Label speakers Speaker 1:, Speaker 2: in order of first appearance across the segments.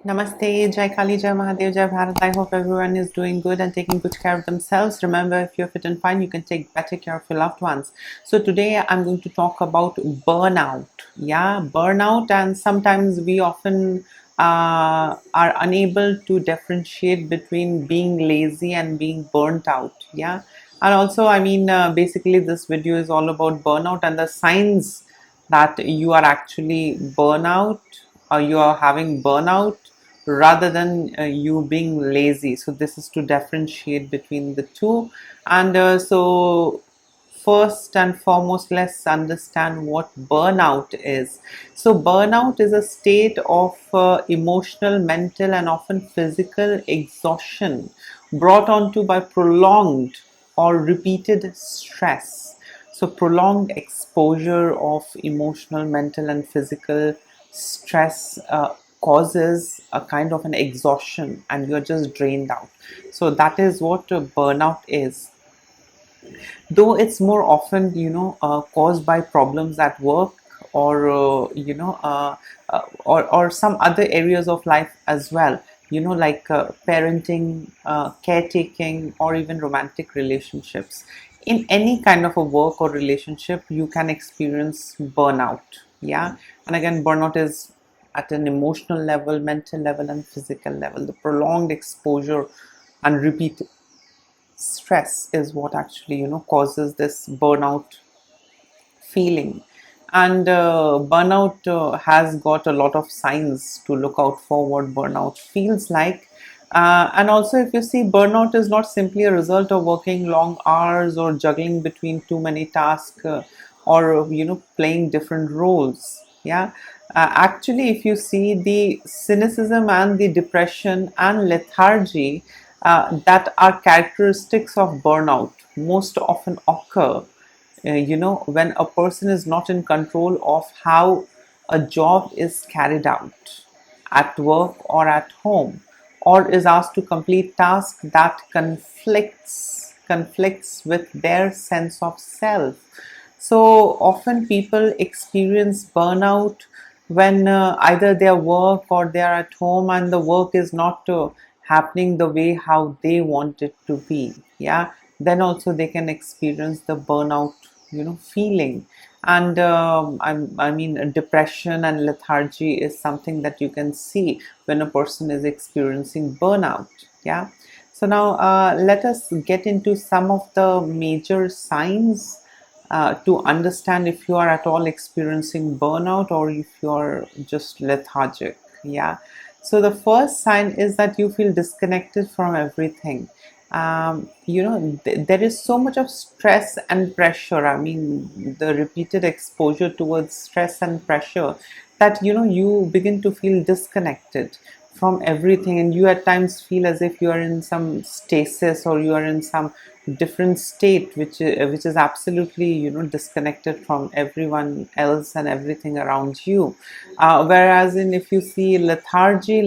Speaker 1: Namaste, Jai Kali, Jai Mahadev, Jai Bharat. I hope everyone is doing good and taking good care of themselves. Remember, if you're fit and fine, you can take better care of your loved ones. So today I'm going to talk about burnout. Yeah, burnout, and sometimes we often are unable to differentiate between being lazy and being burnt out. Yeah, and also, basically, this video is all about burnout and the signs that you are actually burnout or you are having burnout rather than you being lazy. So this is to differentiate between the two. And so first and foremost, let's understand what burnout is. So burnout is a state of emotional, mental, and often physical exhaustion brought on to by prolonged or repeated stress. So prolonged exposure of emotional, mental, and physical stress causes a kind of an exhaustion, and you're just drained out. So that is what burnout is, though it's more often caused by problems at work or or some other areas of life as well, like parenting, caretaking, or even romantic relationships. In any kind of a work or relationship you can experience burnout. Yeah, and again, burnout is at an emotional level, mental level, and physical level. The prolonged exposure and repeat stress is what actually causes this burnout feeling. And burnout has got a lot of signs to look out for what burnout feels like. And also, if you see, burnout is not simply a result of working long hours or juggling between too many tasks, or playing different roles. Yeah, actually, if you see, the cynicism and the depression and lethargy that are characteristics of burnout most often occur when a person is not in control of how a job is carried out at work or at home, or is asked to complete tasks that conflicts with their sense of self. So often people experience burnout when either their work or they are at home and the work is not happening the way how they want it to be. Yeah, then also they can experience the burnout feeling. And I mean, depression and lethargy is something that you can see when a person is experiencing burnout. Yeah, so now let us get into some of the major signs to understand if you are at all experiencing burnout or if you're just lethargic. Yeah, so the first sign is that you feel disconnected from everything. There is so much of stress and pressure. I mean, the repeated exposure towards stress and pressure, that you begin to feel disconnected from everything, and you at times feel as if you are in some stasis or you are in some different state, which is absolutely disconnected from everyone else and everything around you. Whereas in, if you see, lethargy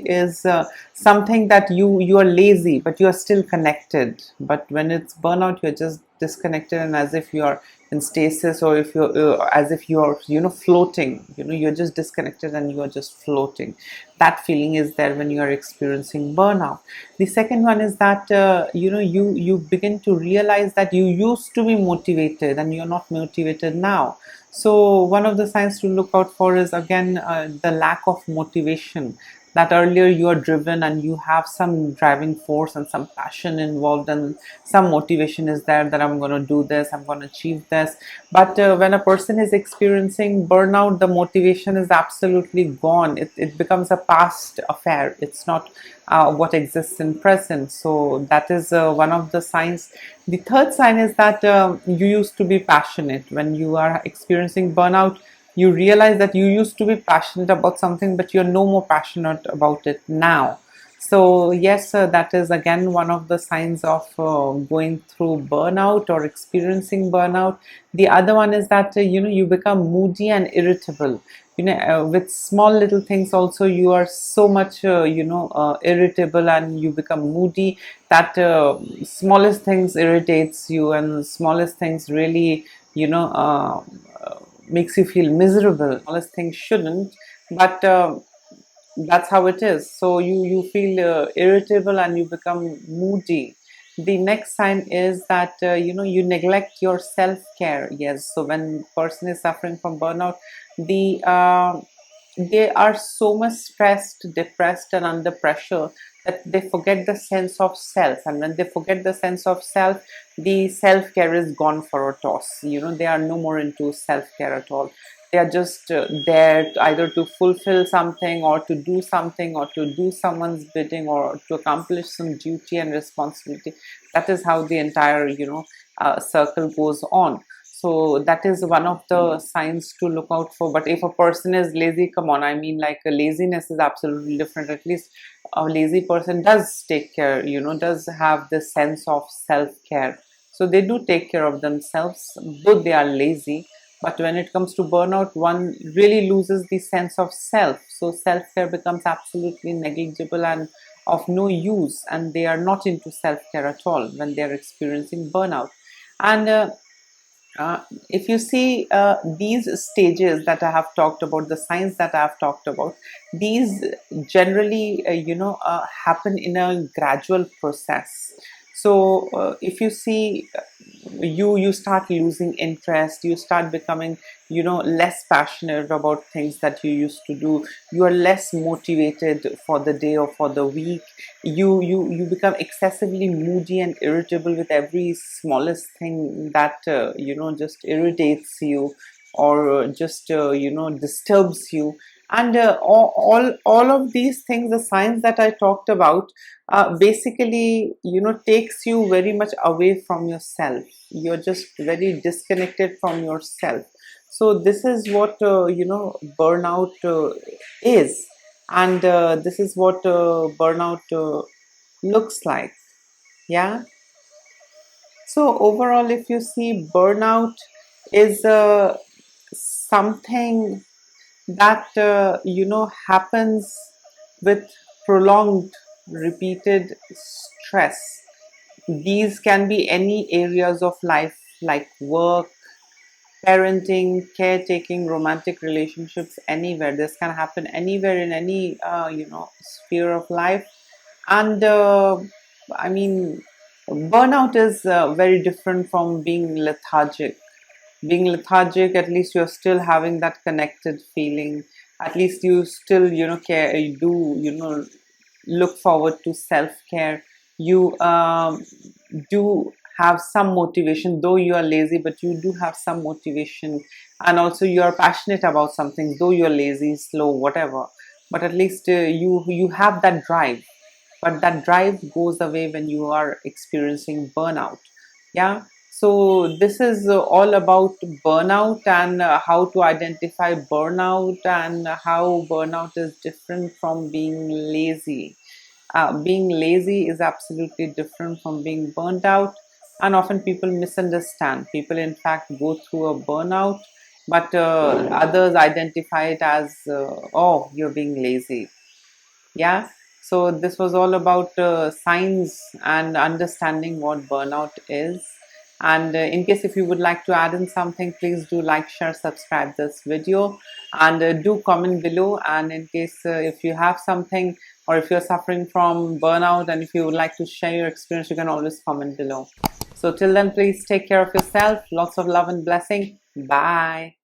Speaker 1: is something that you are lazy but you are still connected, but when it's burnout you're just disconnected and as if you are in stasis, or if you're as if you are floating, you're just disconnected and you are just floating. That feeling is there when you are experiencing burnout. The second one is that you begin to realize that you used to be motivated and you're not motivated now. So one of the signs to look out for is again the lack of motivation. That earlier you are driven and you have some driving force and some passion involved and some motivation is there, that I'm going to do this, I'm going to achieve this. But when a person is experiencing burnout, the motivation is absolutely gone. It becomes a past affair. It's not what exists in present. So that is one of the signs. The third sign is that you used to be passionate. When you are experiencing burnout, you realize that you used to be passionate about something but you're no more passionate about it now. So yes, that is again one of the signs of going through burnout or experiencing burnout. The other one is that you become moody and irritable. With small little things also you are so much irritable and you become moody, that smallest things irritates you and smallest things really makes you feel miserable. Smallest things shouldn't, but That's how it is. So you feel irritable and you become moody. The next sign is that you neglect your self care. Yes, so when person is suffering from burnout, they are so much stressed, depressed, and under pressure that they forget the sense of self. And when they forget the sense of self, the self care is gone for a toss. They are no more into self care at all. They are just there either to fulfill something, or to do something, or to do someone's bidding, or to accomplish some duty and responsibility. That is how the entire circle goes on. So that is one of the signs to look out for. But if a person is lazy, come on, I mean, like, laziness is absolutely different. At least a lazy person does take care, does have the sense of self-care. So they do take care of themselves, though they are lazy. But when it comes to burnout, one really loses the sense of self. So self-care becomes absolutely negligible and of no use, and they are not into self-care at all when they are experiencing burnout. And if you see these stages that I have talked about, the signs that I have talked about, these generally, happen in a gradual process. So if you see, you start losing interest, you start becoming less passionate about things that you used to do, you are less motivated for the day or for the week, you become excessively moody and irritable with every smallest thing that just irritates you, or just disturbs you. And all of these things, the signs that I talked about, basically takes you very much away from yourself. You're just very disconnected from yourself. So this is what burnout is, and this is what burnout looks like. Yeah. So overall, if you see, burnout is something that happens with prolonged, repeated stress. These can be any areas of life, like work, parenting, caretaking, romantic relationships, anywhere. This can happen anywhere in any sphere of life. And I mean, burnout is very different from being lethargic. Being lethargic, at least you're still having that connected feeling. At least you still care, you do look forward to self-care. You do have some motivation, though you are lazy, but you do have some motivation. And also you are passionate about something, though you're lazy, slow, whatever, but at least you have that drive. But that drive goes away when you are experiencing burnout. Yeah. So this is all about burnout, and how to identify burnout, and how burnout is different from being lazy. Being lazy is absolutely different from being burnt out, and often people misunderstand. People, in fact, go through a burnout, but others identify it as, oh, you're being lazy. Yeah. So this was all about science and understanding what burnout is. And in case if you would like to add in something, please do like, share, subscribe this video, and do comment below. And in case if you have something, or if you're suffering from burnout, and if you would like to share your experience, you can always comment below. So till then, please take care of yourself. Lots of love and blessing. Bye.